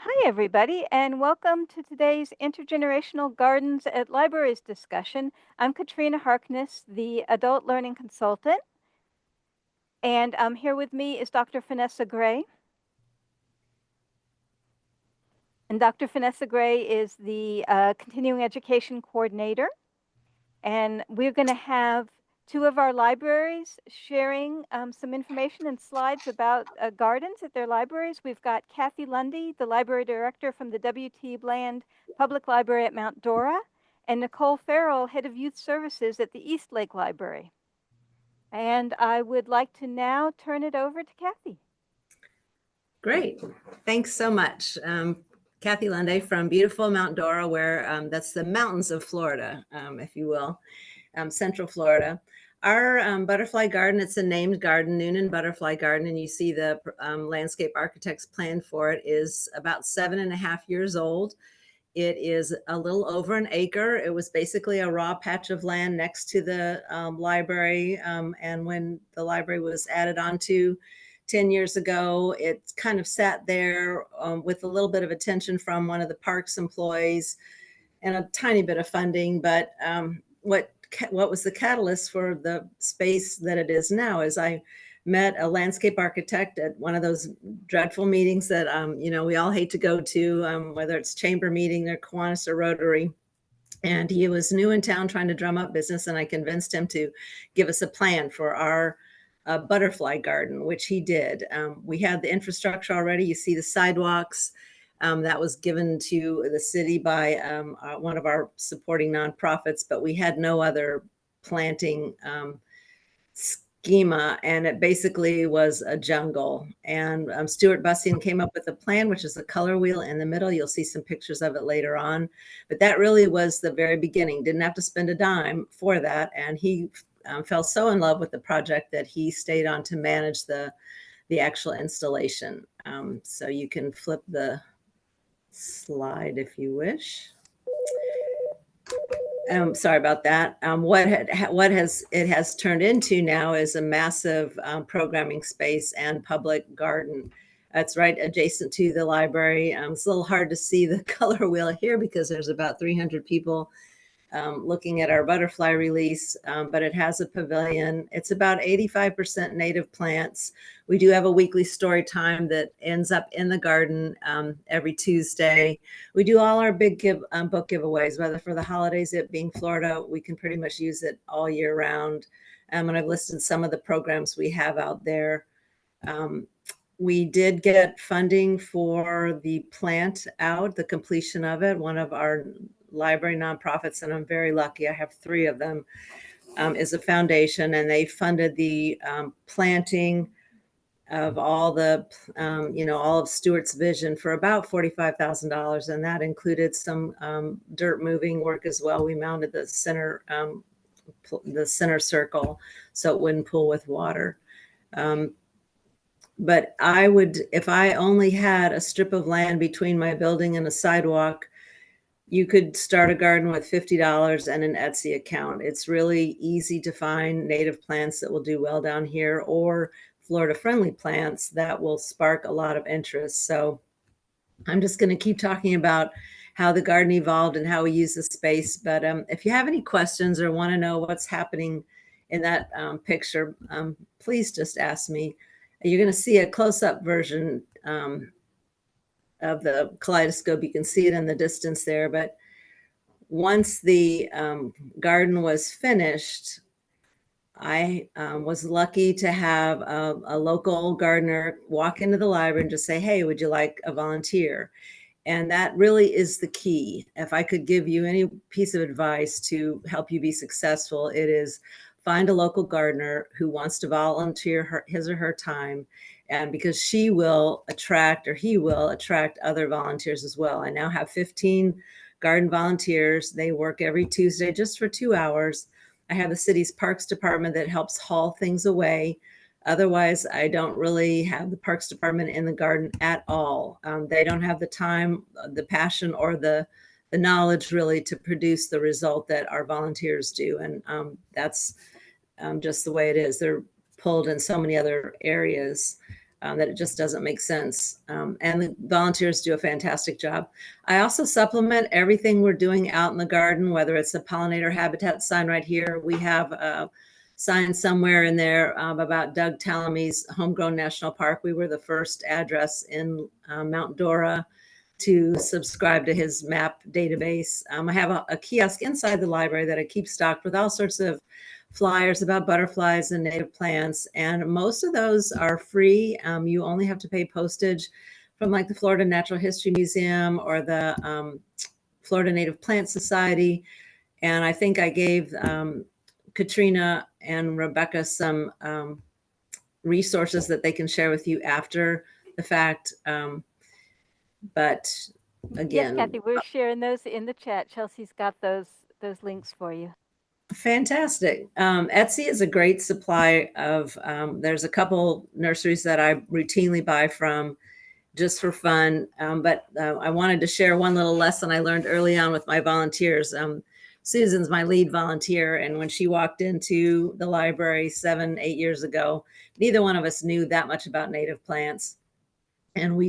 Hi, everybody, and welcome to today's Intergenerational Gardens at Libraries discussion. I'm Katrina Harkness, the Adult Learning Consultant, and here with me is Dr. Vanessa Gray. And Dr. Vanessa Gray is the Continuing Education Coordinator, and we're going to have two of our libraries sharing some information and slides about gardens at their libraries. We've got Kathy Lundy, the Library Director from the W.T. Bland Public Library at Mount Dora, and Nicole Farrell, Head of Youth Services at the East Lake Library. And I would like to now turn it over to Kathy. Great. Thanks so much. Kathy Lundy from beautiful Mount Dora, where that's the mountains of Florida, if you will, Central Florida. Our butterfly garden, it's a named garden, Noonan Butterfly Garden, and you see the landscape architect's plan for it is about 7.5 years old. It is a little over an acre. It was basically a raw patch of land next to the library. And when the library was added onto 10 years ago, it kind of sat there with a little bit of attention from one of the parks employees and a tiny bit of funding. But what was the catalyst for the space that it is now is I met a landscape architect at one of those dreadful meetings that, we all hate to go to, whether it's chamber meeting or Kiwanis or Rotary. And he was new in town trying to drum up business. And I convinced him to give us a plan for our butterfly garden, which he did. We had the infrastructure already. You see the sidewalks. That was given to the city by one of our supporting nonprofits, but we had no other planting schema, and it basically was a jungle. And Stuart Bussian came up with a plan, which is the color wheel in the middle. You'll see some pictures of it later on, but that really was the very beginning. Didn't have to spend a dime for that, and he fell so in love with the project that he stayed on to manage the actual installation. So you can flip the slide if you wish. Sorry about that. What it has turned into now is a massive programming space and public garden. It's right adjacent to the library. It's a little hard to see the color wheel here because there's about 300 people looking at our butterfly release, but it has a pavilion. It's about 85% native plants. We do have a weekly story time that ends up in the garden every Tuesday. We do all our big book giveaways, whether for the holidays, it being Florida, we can pretty much use it all year round. And I've listed some of the programs we have out there. We did get funding for the plant out, the completion of it. One of our library nonprofits, and I'm very lucky, I have 3 of them, is a foundation, and they funded the planting of all the, all of Stuart's vision for about $45,000, and that included some dirt moving work as well. We mounted the center circle so it wouldn't pool with water. But I would, if I only had a strip of land between my building and a sidewalk, you could start a garden with $50 and an Etsy account. It's really easy to find native plants that will do well down here, or Florida-friendly plants that will spark a lot of interest. So I'm just going to keep talking about how the garden evolved and how we use the space. But if you have any questions or want to know what's happening in that picture, please just ask me. You're going to see a close-up version of the kaleidoscope. You can see it in the distance there. But once the garden was finished, I was lucky to have a local gardener walk into the library and just say, hey, would you like a volunteer? And that really is the key. If I could give you any piece of advice to help you be successful, it is find a local gardener who wants to volunteer his or her time, and because she will attract, or he will attract, other volunteers as well. I now have 15 garden volunteers. They work every Tuesday just for 2 hours. I have the city's parks department that helps haul things away. Otherwise, I don't really have the parks department in the garden at all. They don't have the time, the passion, or the knowledge really to produce the result that our volunteers do. And that's just the way it is. They're pulled in so many other areas. that it just doesn't make sense. And the volunteers do a fantastic job. I also supplement everything we're doing out in the garden, whether it's a pollinator habitat sign right here. We have a sign somewhere in there about Doug Tallamy's Homegrown National Park. We were the first address in Mount Dora to subscribe to his map database. I have a kiosk inside the library that I keep stocked with all sorts of flyers about butterflies and native plants. And most of those are free. You only have to pay postage from like the Florida Natural History Museum or the Florida Native Plant Society. And I think I gave Katrina and Rebecca some resources that they can share with you after the fact. But Yes, again, Kathy, we're sharing those in the chat. Chelsea's got those links for you. fantastic. Etsy is a great supply of, there's a couple nurseries that I routinely buy from just for fun. But I wanted to share one little lesson I learned early on with my volunteers. Susan's my lead volunteer. And when she walked into the library 7, 8 years ago, neither one of us knew that much about native plants. And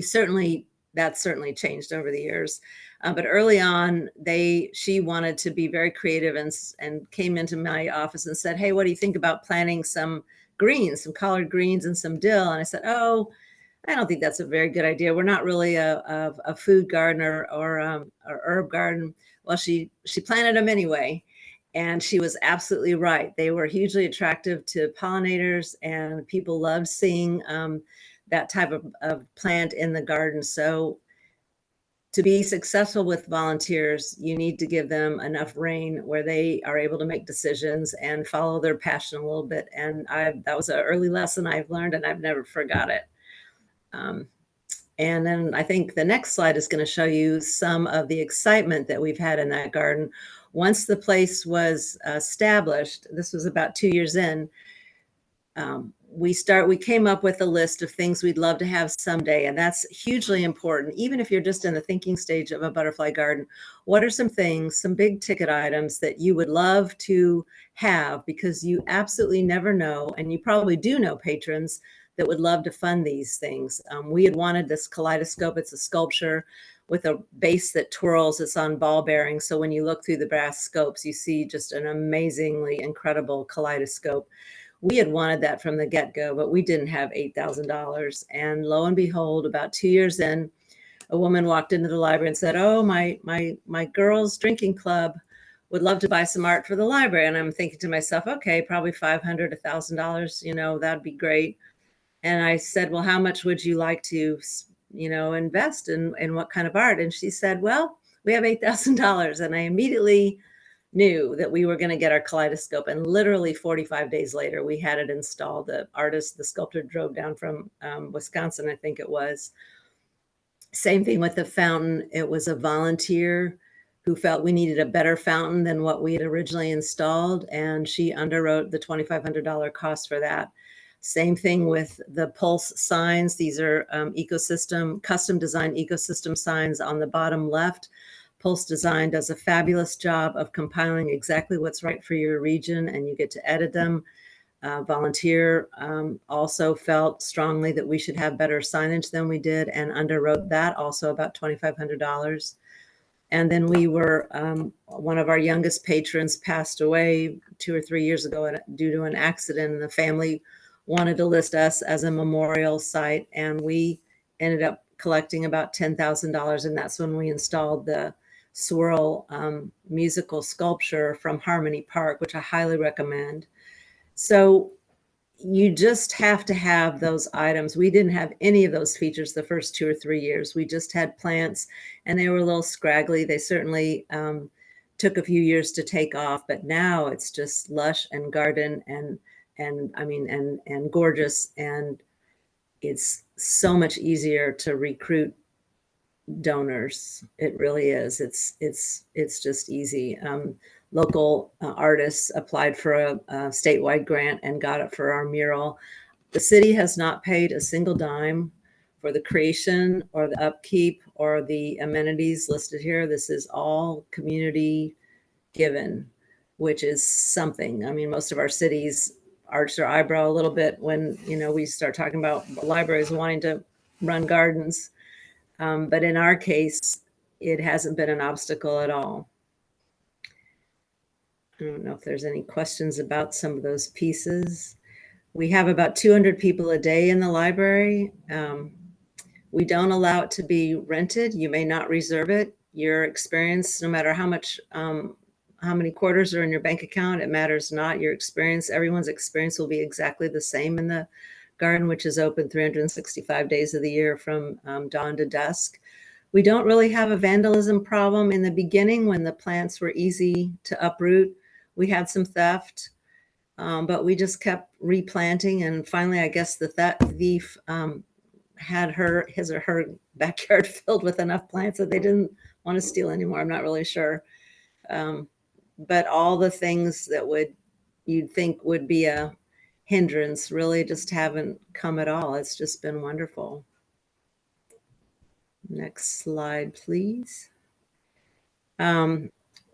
that's certainly changed over the years. But early on, she wanted to be very creative and came into my office and said, "Hey, what do you think about planting some greens, some collard greens and some dill?" And I said, "Oh, I don't think that's a very good idea. We're not really a food garden or herb garden." Well, she planted them anyway. And she was absolutely right. They were hugely attractive to pollinators, and people loved seeing that type of plant in the garden. So to be successful with volunteers, you need to give them enough rein where they are able to make decisions and follow their passion a little bit. And that was an early lesson I've learned, and I've never forgot it. And then I think the next slide is going to show you some of the excitement that we've had in that garden. Once the place was established, this was about 2 years in, we came up with a list of things we'd love to have someday. And that's hugely important. Even if you're just in the thinking stage of a butterfly garden, what are some things, some big ticket items that you would love to have? Because you absolutely never know. And you probably do know patrons that would love to fund these things. We had wanted this kaleidoscope. It's a sculpture with a base that twirls. It's on ball bearings. So when you look through the brass scopes, you see just an amazingly incredible kaleidoscope. We had wanted that from the get-go, but we didn't have $8,000. And lo and behold, about 2 years in, a woman walked into the library and said, "Oh, my girls' drinking club would love to buy some art for the library." And I'm thinking to myself, okay, probably $500, $1,000, that'd be great. And I said, "Well, how much would you like to, invest in what kind of art?" And she said, "Well, we have $8,000. And I immediately knew that we were going to get our kaleidoscope. And literally 45 days later, we had it installed. The sculptor drove down from Wisconsin, I think it was. Same thing with the fountain. It was a volunteer who felt we needed a better fountain than what we had originally installed. And she underwrote the $2,500 cost for that. Same thing with the pulse signs. These are custom designed ecosystem signs on the bottom left. Pulse Design does a fabulous job of compiling exactly what's right for your region, and you get to edit them. Volunteer also felt strongly that we should have better signage than we did, and underwrote that also about $2,500. And then one of our youngest patrons passed away 2 or 3 years ago due to an accident, and the family wanted to list us as a memorial site, and we ended up collecting about $10,000, and that's when we installed the swirl musical sculpture from Harmony Park, which I highly recommend. So you just have to have those items. We didn't have any of those features the first 2 or 3 years. We just had plants, and they were a little scraggly. They certainly took a few years to take off, but now it's just lush and garden and gorgeous, and it's so much easier to recruit donors. It really is. It's just easy. Local artists applied for a statewide grant and got it for our mural. The city has not paid a single dime for the creation or the upkeep or the amenities listed here. This is all community given, which is something. I mean, most of our cities arch their eyebrow a little bit when, we start talking about libraries wanting to run gardens. But in our case, it hasn't been an obstacle at all. I don't know if there's any questions about some of those pieces. We have about 200 people a day in the library. We don't allow it to be rented. You may not reserve it. Your experience, no matter how many quarters are in your bank account, it matters not. Your experience, everyone's experience will be exactly the same in the garden, which is open 365 days of the year from dawn to dusk. We don't really have a vandalism problem. In the beginning, when the plants were easy to uproot, we had some theft, but we just kept replanting. And finally, I guess the thief had his or her backyard filled with enough plants that they didn't want to steal anymore. I'm not really sure. But all the things that you'd think would be a hindrance really just haven't come at all. It's just been wonderful. Next slide, please.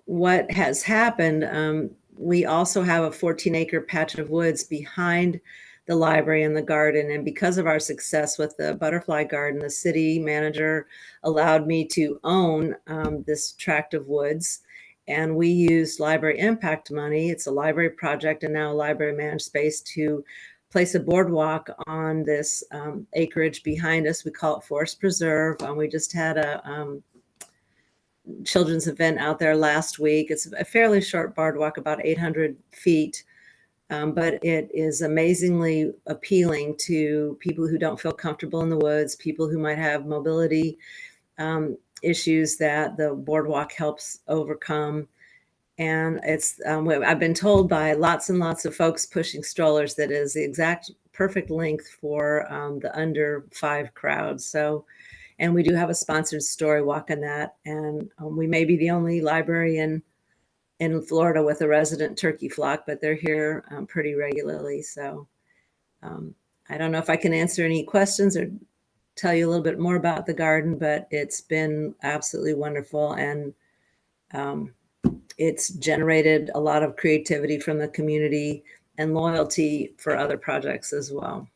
What has happened, we also have a 14-acre patch of woods behind the library and the garden. And because of our success with the butterfly garden, the city manager allowed me to own this tract of woods. And we used library impact money. It's a library project and now a library managed space to place a boardwalk on this acreage behind us. We call it Forest Preserve. We just had a children's event out there last week. It's a fairly short boardwalk, about 800 feet, but it is amazingly appealing to people who don't feel comfortable in the woods, people who might have mobility issues that the boardwalk helps overcome. And it's I've been told by lots and lots of folks pushing strollers that is the exact perfect length for the under 5 crowd. So, and we do have a sponsored story walk on that. And we may be the only library in Florida with a resident turkey flock, but they're here pretty regularly. So I don't know if I can answer any questions or tell you a little bit more about the garden, but it's been absolutely wonderful. And it's generated a lot of creativity from the community and loyalty for other projects as well.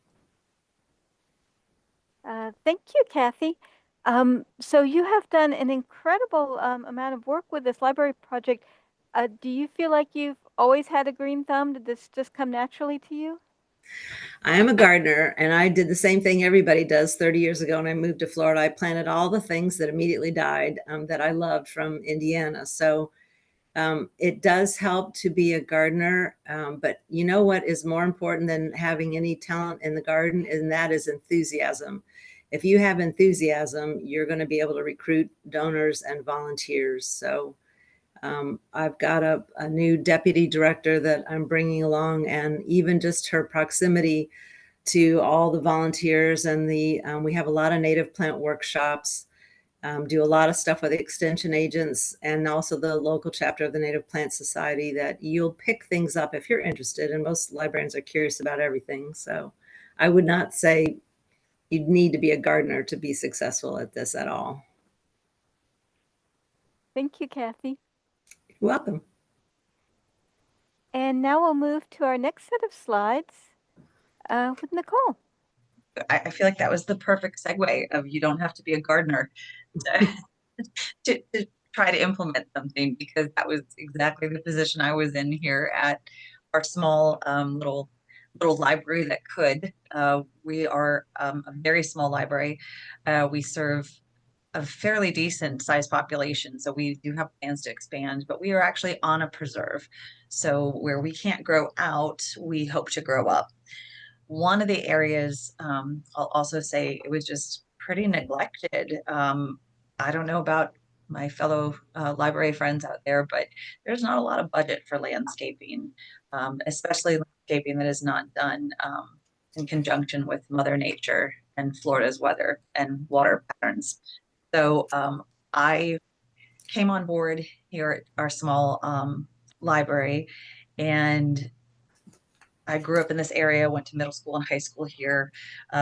Thank you, Kathy. So you have done an incredible amount of work with this library project. Do you feel like you've always had a green thumb? Did this just come naturally to you? I am a gardener, and I did the same thing everybody does 30 years ago when I moved to Florida. I planted all the things that immediately died that I loved from Indiana. So it does help to be a gardener. But you know what is more important than having any talent in the garden? And that is enthusiasm. If you have enthusiasm, you're going to be able to recruit donors and volunteers. So I've got a new deputy director that I'm bringing along, and even just her proximity to all the volunteers and we have a lot of native plant workshops, do a lot of stuff with the extension agents and also the local chapter of the Native Plant Society, that you'll pick things up if you're interested. And most librarians are curious about everything. So I would not say you'd need to be a gardener to be successful at this at all. Thank you, Kathy. You're welcome. And now we'll move to our next set of slides with Nicole. I feel like that was the perfect segue of you don't have to be a gardener to try to implement something, because that was exactly the position I was in here at our small little library that could. We are a very small library. We serve a fairly decent sized population, so we do have plans to expand, but we are actually on a preserve. So where we can't grow out, we hope to grow up. One of the areas, I'll also say, it was just pretty neglected. I don't know about my fellow library friends out there, but there's not a lot of budget for landscaping, especially landscaping that is not done in conjunction with Mother Nature and Florida's weather and water patterns. So I came on board here at our small library, and I grew up in this area, went to middle school and high school here,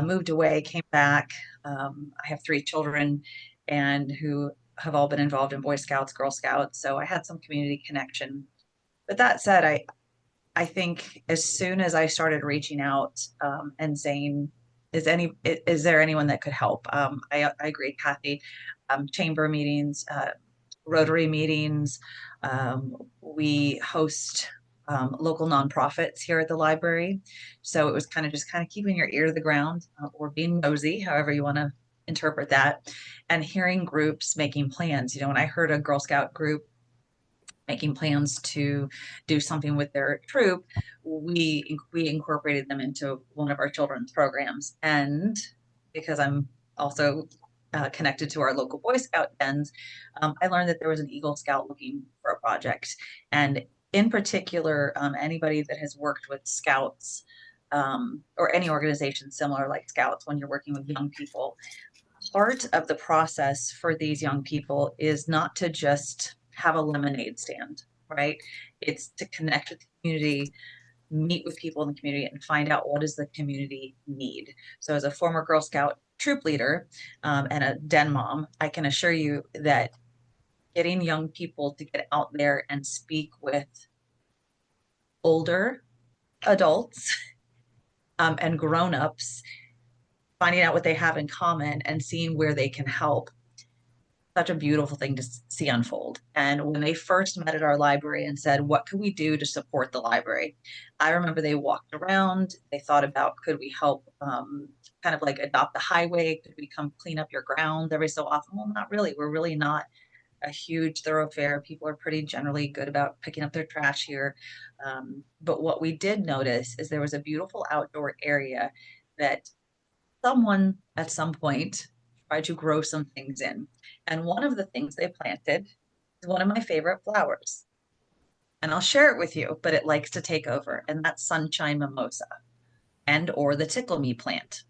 moved away, came back. I have 3 children and who have all been involved in Boy Scouts, Girl Scouts. So I had some community connection. But that said, I think as soon as I started reaching out and saying, is there anyone that could help? I agree, Kathy. Chamber meetings, Rotary meetings. We host local nonprofits here at the library. So it was kind of just kind of keeping your ear to the ground or being nosy, however you want to interpret that, and hearing groups making plans. You know, when I heard a Girl Scout group making plans to do something with their troop, we incorporated them into one of our children's programs. And because I'm also connected to our local Boy Scout dens, I learned that there was an Eagle Scout looking for a project. And in particular, anybody that has worked with Scouts or any organization similar like Scouts, when you're working with young people, part of the process for these young people is not to just have a lemonade stand, right? It's to connect with the community, meet with people in the community, and find out what does the community need. So as a former Girl Scout troop leader and a den mom, I can assure you that getting young people to get out there and speak with older adults and grown-ups, finding out what they have in common and seeing where they can help, such a beautiful thing to see unfold. And when they first met at our library and said, what can we do to support the library? I remember they walked around, they thought about, could we help kind of like adopt the highway? Could we come clean up your grounds every so often? Well, not really. We're really not a huge thoroughfare. People are pretty generally good about picking up their trash here. But what we did notice is there was a beautiful outdoor area that someone at some point tried to grow some things in. And one of the things they planted is one of my favorite flowers. And I'll share it with you, but it likes to take over. And that's sunshine mimosa and or the tickle me plant.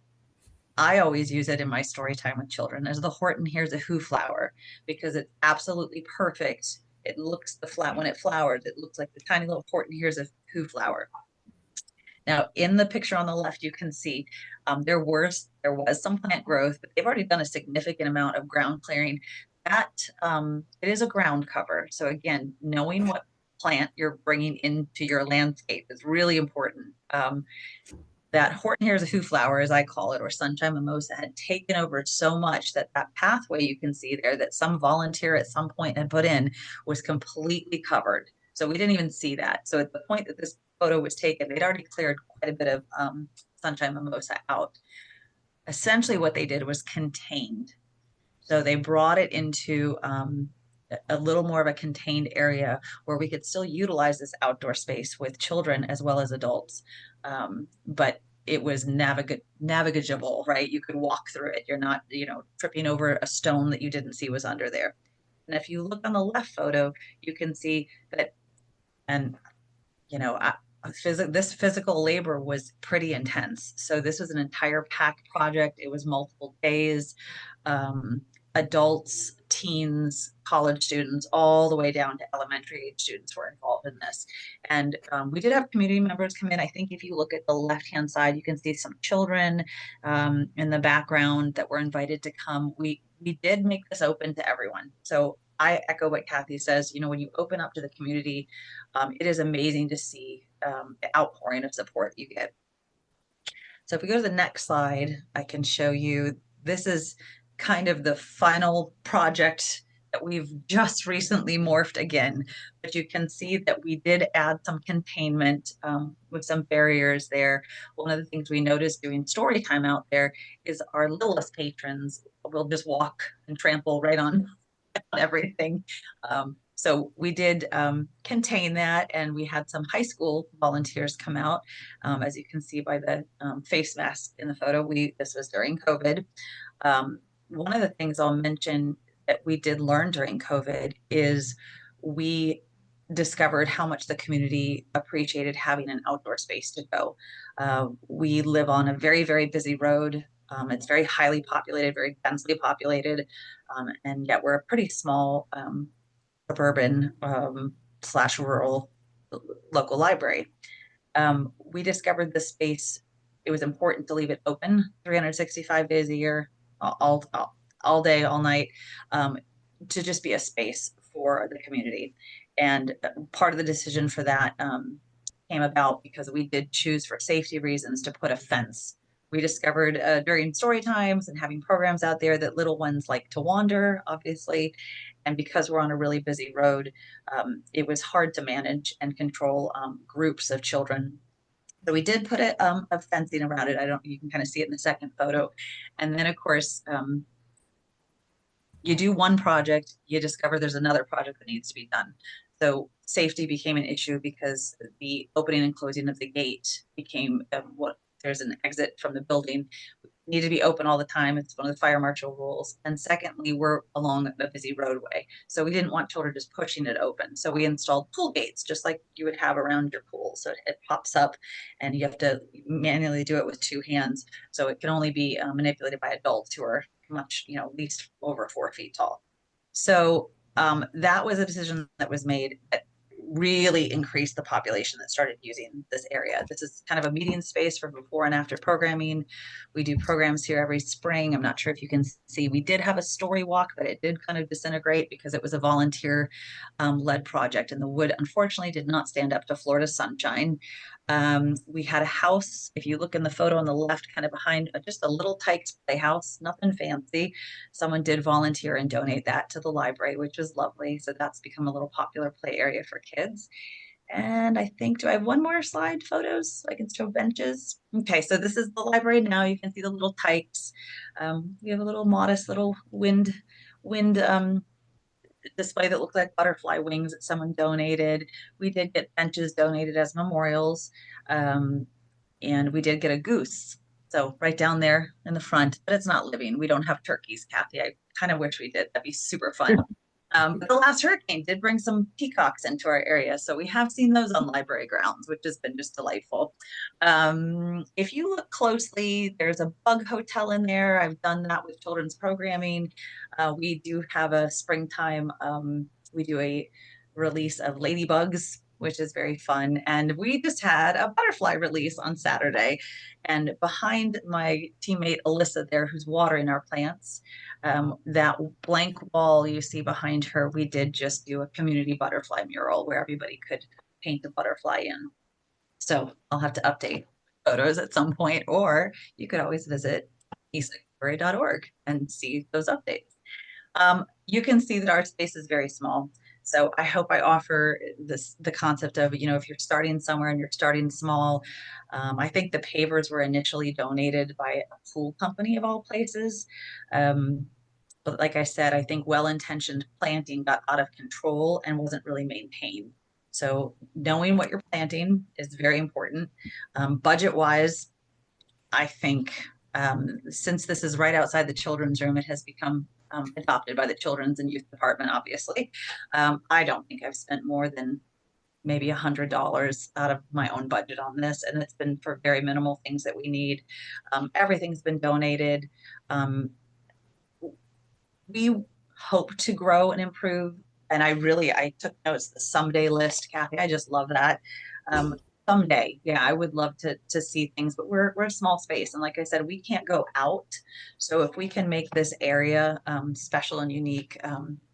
I always use it in my story time with children as the Horton here's a who flower because it's absolutely perfect. It looks the flat when it flowers, it looks like the tiny little Horton here's a who flower. Now, in the picture on the left, you can see there was some plant growth, but they've already done a significant amount of ground clearing. That it is a ground cover. So again, knowing what plant you're bringing into your landscape is really important. That Horton here's a who flower, as I call it, or sunshine mimosa, had taken over so much that that pathway you can see there that some volunteer at some point had put in was completely covered. So we didn't even see that. So at the point that this photo was taken, they'd already cleared quite a bit of sunshine mimosa out. Essentially what they did was contained. So they brought it into a little more of a contained area where we could still utilize this outdoor space with children as well as adults. But it was navigable, right? You could walk through it. You're not, tripping over a stone that you didn't see was under there. And if you look on the left photo, you can see that, and this physical labor was pretty intense. So this was an entire pack project. It was multiple days. Adults, teens, college students, all the way down to elementary age students were involved in this. And we did have community members come in. I think if you look at the left-hand side, you can see some children in the background that were invited to come. We did make this open to everyone. So I echo what Kathy says, when you open up to the community, it is amazing to see the outpouring of support you get. So if we go to the next slide, I can show you, this is kind of the final project that we've just recently morphed again, but you can see that we did add some containment with some barriers there. One of the things we noticed doing story time out there is our littlest patrons will just walk and trample right on everything. So we did contain that, and we had some high school volunteers come out. As you can see by the face mask in the photo, this was during COVID. One of the things I'll mention that we did learn during COVID is we discovered how much the community appreciated having an outdoor space to go. We live on a very, very busy road. It's very highly populated, very densely populated, and yet we're a pretty small suburban / rural local library. We discovered this space. It was important to leave it open 365 days a year, all day, all night, to just be a space for the community. And part of the decision for that came about because we did choose for safety reasons to put a fence. We discovered during story times and having programs out there that little ones like to wander, obviously. And because we're on a really busy road, it was hard to manage and control groups of children. So we did put a fencing around it. You can kind of see it in the second photo. And then of course, you do one project, you discover there's another project that needs to be done. So safety became an issue because the opening and closing of the gate became there's an exit from the building, need to be open all the time. It's one of the fire marshal rules. And secondly, we're along a busy roadway. So we didn't want children just pushing it open. So we installed pool gates, just like you would have around your pool. So it pops up and you have to manually do it with 2 hands. So it can only be manipulated by adults who are much, at least over 4 feet tall. So that was a decision that was made that really increased the population that started using this area. This is kind of a meeting space for before and after programming. We do programs here every spring. I'm not sure if you can see, we did have a story walk, but it did kind of disintegrate because it was a volunteer led project, and the wood unfortunately did not stand up to Florida sunshine. We had a house, if you look in the photo on the left, kind of behind just a little Tykes playhouse, nothing fancy. Someone did volunteer and donate that to the library, which was lovely. So that's become a little popular play area for kids. And I think, do I have one more slide, photos? I can show benches. Okay, so this is the library now. You can see the little Tykes. We have a little modest little wind display that looked like butterfly wings that someone donated. We did get benches donated as memorials. And we did get a goose. So right down there in the front, but it's not living. We don't have turkeys, Kathy. I kind of wish we did. That'd be super fun. But the last hurricane did bring some peacocks into our area. So we have seen those on library grounds, which has been just delightful. If you look closely, there's a bug hotel in there. I've done that with children's programming. We do have a springtime, we do a release of ladybugs, which is very fun. And we just had a butterfly release on Saturday. And behind my teammate Alyssa there, who's watering our plants, that blank wall you see behind her, we did just do a community butterfly mural where everybody could paint a butterfly in. So I'll have to update photos at some point, or you could always visit eastlibrary.org and see those updates. You can see that our space is very small. So I hope I offer the concept of, if you're starting somewhere and you're starting small. I think the pavers were initially donated by a pool company of all places. But like I said, I think well-intentioned planting got out of control and wasn't really maintained. So knowing what you're planting is very important. Budget-wise, I think since this is right outside the children's room, it has become adopted by the children's and youth department, obviously. I don't think I've spent more than maybe $100 out of my own budget on this, and it's been for very minimal things that we need. Everything's been donated. We hope to grow and improve, and I took notes, the someday list, Kathy. I just love that. Someday, yeah, I would love to see things, but we're a small space, and like I said, we can't go out. So if we can make this area special and unique,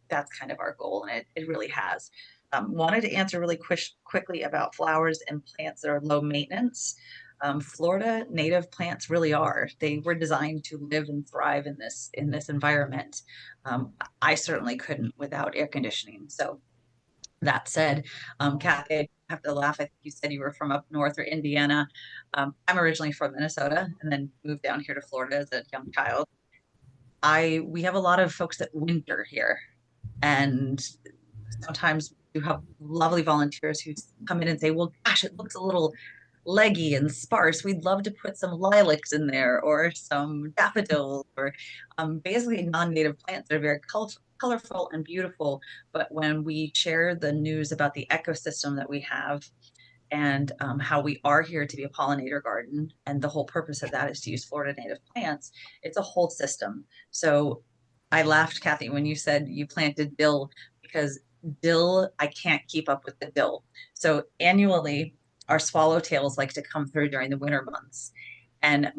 that's kind of our goal, and it really has. Wanted to answer really quickly about flowers and plants that are low maintenance. Florida native plants really are. They were designed to live and thrive in this environment. I certainly couldn't without air conditioning. So that said, Kathy, I have to laugh. I think you said you were from up north or Indiana. I'm originally from Minnesota and then moved down here to Florida as a young child. We have a lot of folks that winter here, and sometimes you have lovely volunteers who come in and say, well, gosh, it looks a little leggy and sparse. We'd love to put some lilacs in there or some daffodils or basically non-native plants that are very colorful and beautiful. But when we share the news about the ecosystem that we have and how we are here to be a pollinator garden, and the whole purpose of that is to use Florida native plants, it's a whole system. So I laughed, Kathy, when you said you planted dill, because dill, I can't keep up with the dill. So annually, our swallowtails like to come through during the winter months. And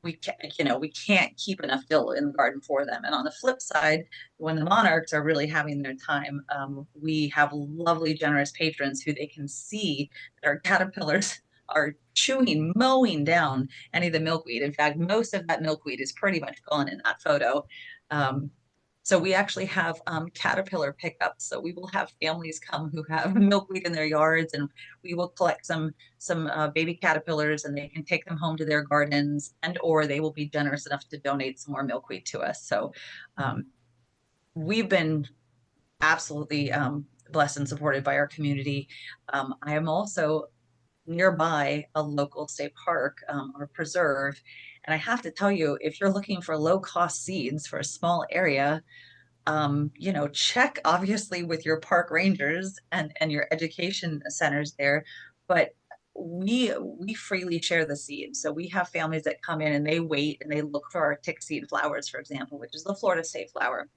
we can't keep enough dill in the garden for them. And on the flip side, when the monarchs are really having their time, we have lovely, generous patrons who they can see that our caterpillars are chewing, mowing down any of the milkweed. In fact, most of that milkweed is pretty much gone in that photo. So we actually have caterpillar pickups. So we will have families come who have milkweed in their yards, and we will collect some baby caterpillars, and they can take them home to their gardens, and or they will be generous enough to donate some more milkweed to us. So we've been absolutely blessed and supported by our community. I am also nearby a local state park or preserve. And I have to tell you, if you're looking for low cost seeds for a small area, check obviously with your park rangers and your education centers there, but we freely share the seeds. So we have families that come in and they wait and they look for our tick seed flowers, for example, which is the Florida state flower.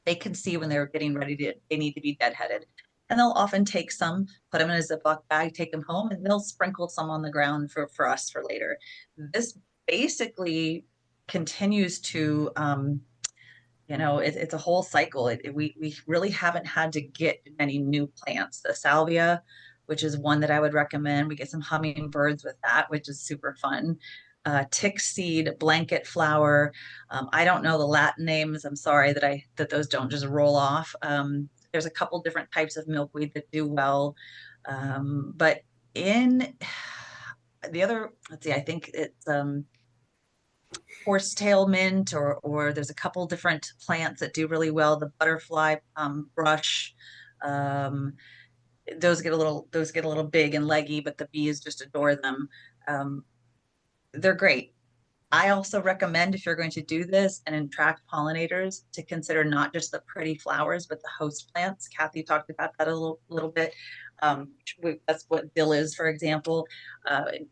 They can see when they're getting ready they need to be deadheaded. And they'll often take some, put them in a Ziploc bag, take them home, and they'll sprinkle some on the ground for us for later. This basically continues to it's a whole cycle. We really haven't had to get many new plants. The salvia, which is one that I would recommend. We get some hummingbirds with that, which is super fun. Tick seed, blanket flower. I don't know the Latin names. I'm sorry that those don't just roll off. There's a couple different types of milkweed that do well. But in the other, let's see, I think it's horsetail mint, or there's a couple different plants that do really well. The butterfly brush, those get a little big and leggy, but the bees just adore them. They're great. I also recommend, if you're going to do this and attract pollinators, to consider not just the pretty flowers, but the host plants. Kathy talked about that a little bit. That's what dill is, for example,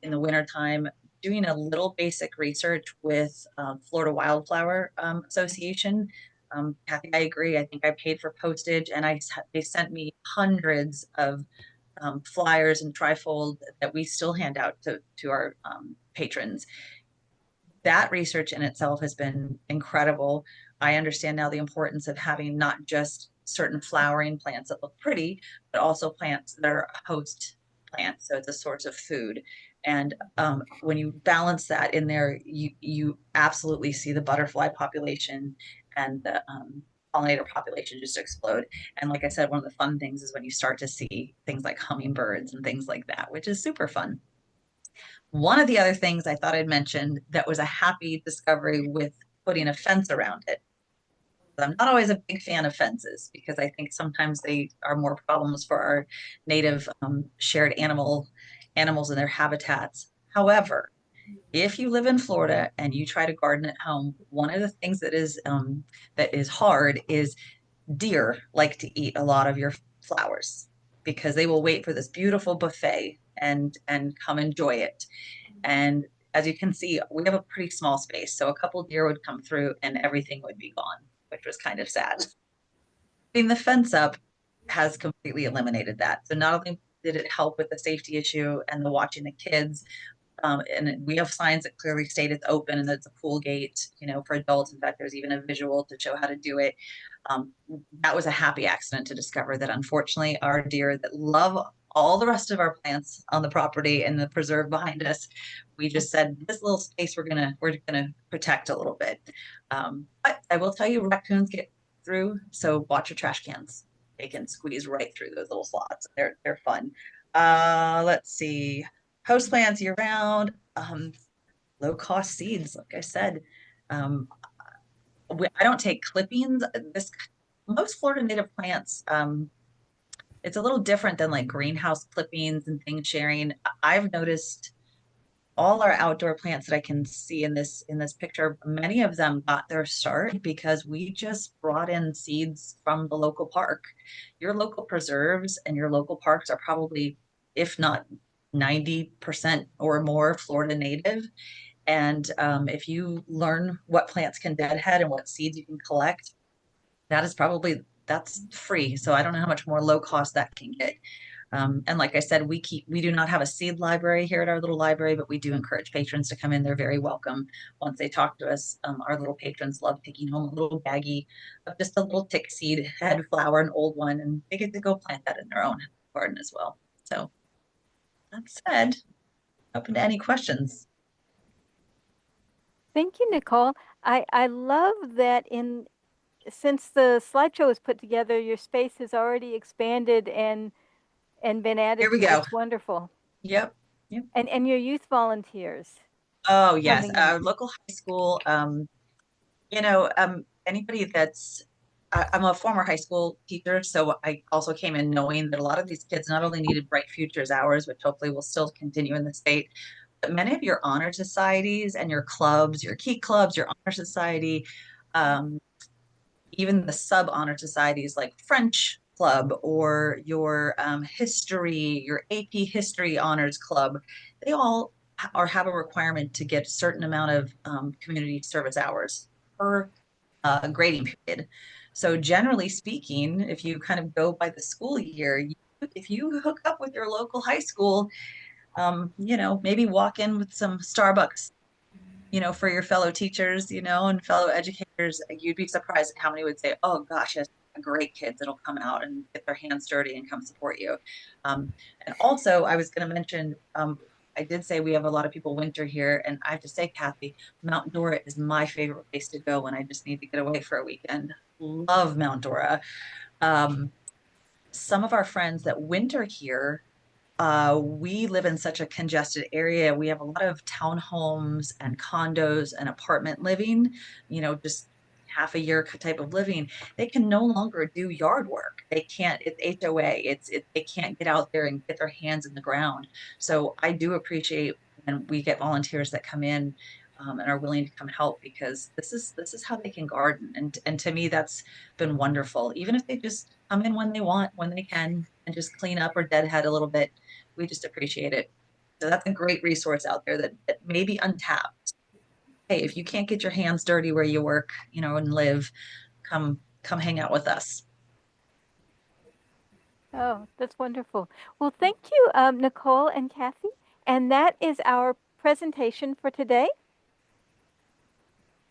in the wintertime. Doing a little basic research with Florida Wildflower Association. Kathy, I agree. I think I paid for postage, and they sent me hundreds of flyers and trifold that we still hand out to our patrons. That research in itself has been incredible. I understand now the importance of having not just certain flowering plants that look pretty, but also plants that are host plants. So it's a source of food. And when you balance that in there, you absolutely see the butterfly population and the pollinator population just explode. And like I said, one of the fun things is when you start to see things like hummingbirds and things like that, which is super fun. One of the other things I thought I'd mention that was a happy discovery with putting a fence around it. I'm not always a big fan of fences because I think sometimes they are more problems for our native shared animals in their habitats. However, if you live in Florida and you try to garden at home, one of the things that is hard is deer like to eat a lot of your flowers because they will wait for this beautiful buffet and come enjoy it. And as you can see, we have a pretty small space. So a couple deer would come through and everything would be gone, which was kind of sad. Putting the fence up has completely eliminated that. So not only did it help with the safety issue and the watching the kids, and we have signs that clearly state it's open and that it's a pool gate, for adults. In fact, there's even a visual to show how to do it. That was a happy accident to discover that unfortunately our deer that love all the rest of our plants on the property and the preserve behind us, we just said this little space we're gonna protect a little bit. But I will tell you, raccoons get through, so watch your trash cans. They can squeeze right through those little slots. They're fun. Let's see. Host plants year round, low cost seeds, like I said. I don't take clippings. Most Florida native plants, it's a little different than like greenhouse clippings and things sharing. I've noticed all our outdoor plants that I can see in this picture, many of them got their start because we just brought in seeds from the local park. Your local preserves and your local parks are probably, if not 90% or more, Florida native. And if you learn what plants can deadhead and what seeds you can collect, that's free. So I don't know how much more low cost that can get. And like I said, we do not have a seed library here at our little library, but we do encourage patrons to come in. They're very welcome once they talk to us. Our little patrons love taking home a little baggie of just a little tick seed head flower, an old one, and they get to go plant that in their own garden as well. So that said, open to any questions. Thank you, Nicole. I love that since the slideshow was put together, your space has already expanded and been Here added we to. go. It's wonderful. Yep. Yep. And your youth volunteers Oh, yes. coming Our in. local high school, anybody I'm a former high school teacher, so I also came in knowing that a lot of these kids not only needed Bright Futures hours, which hopefully will still continue in the state, but many of your honor societies and your clubs, your key clubs, your honor society, um, even the sub honor societies like French club or your history, your AP history honors club, they all have a requirement to get a certain amount of community service hours per grading period. So generally speaking, if you kind of go by the school year, if you hook up with your local high school, maybe walk in with some Starbucks, for your fellow teachers, and fellow educators, you'd be surprised at how many would say, oh gosh, yes, great kids that'll come out and get their hands dirty and come support you. And also, I was going to mention, I did say we have a lot of people winter here, and I have to say, Kathy, Mount Dora is my favorite place to go when I just need to get away for a weekend. Love Mount Dora. Some of our friends that winter here, we live in such a congested area. We have a lot of townhomes and condos and apartment living, just half a year type of living. They can no longer do yard work. They can't, it's HOA. They can't get out there and get their hands in the ground. So I do appreciate when we get volunteers that come in and are willing to come help, because this is how they can garden. And to me, that's been wonderful. Even if they just come in when they want, when they can, and just clean up or deadhead a little bit, we just appreciate it. So that's a great resource out there that may be untapped. Hey, if you can't get your hands dirty where you work, and live, come hang out with us. Oh, that's wonderful. Well, thank you, Nicole and Kathy. And that is our presentation for today.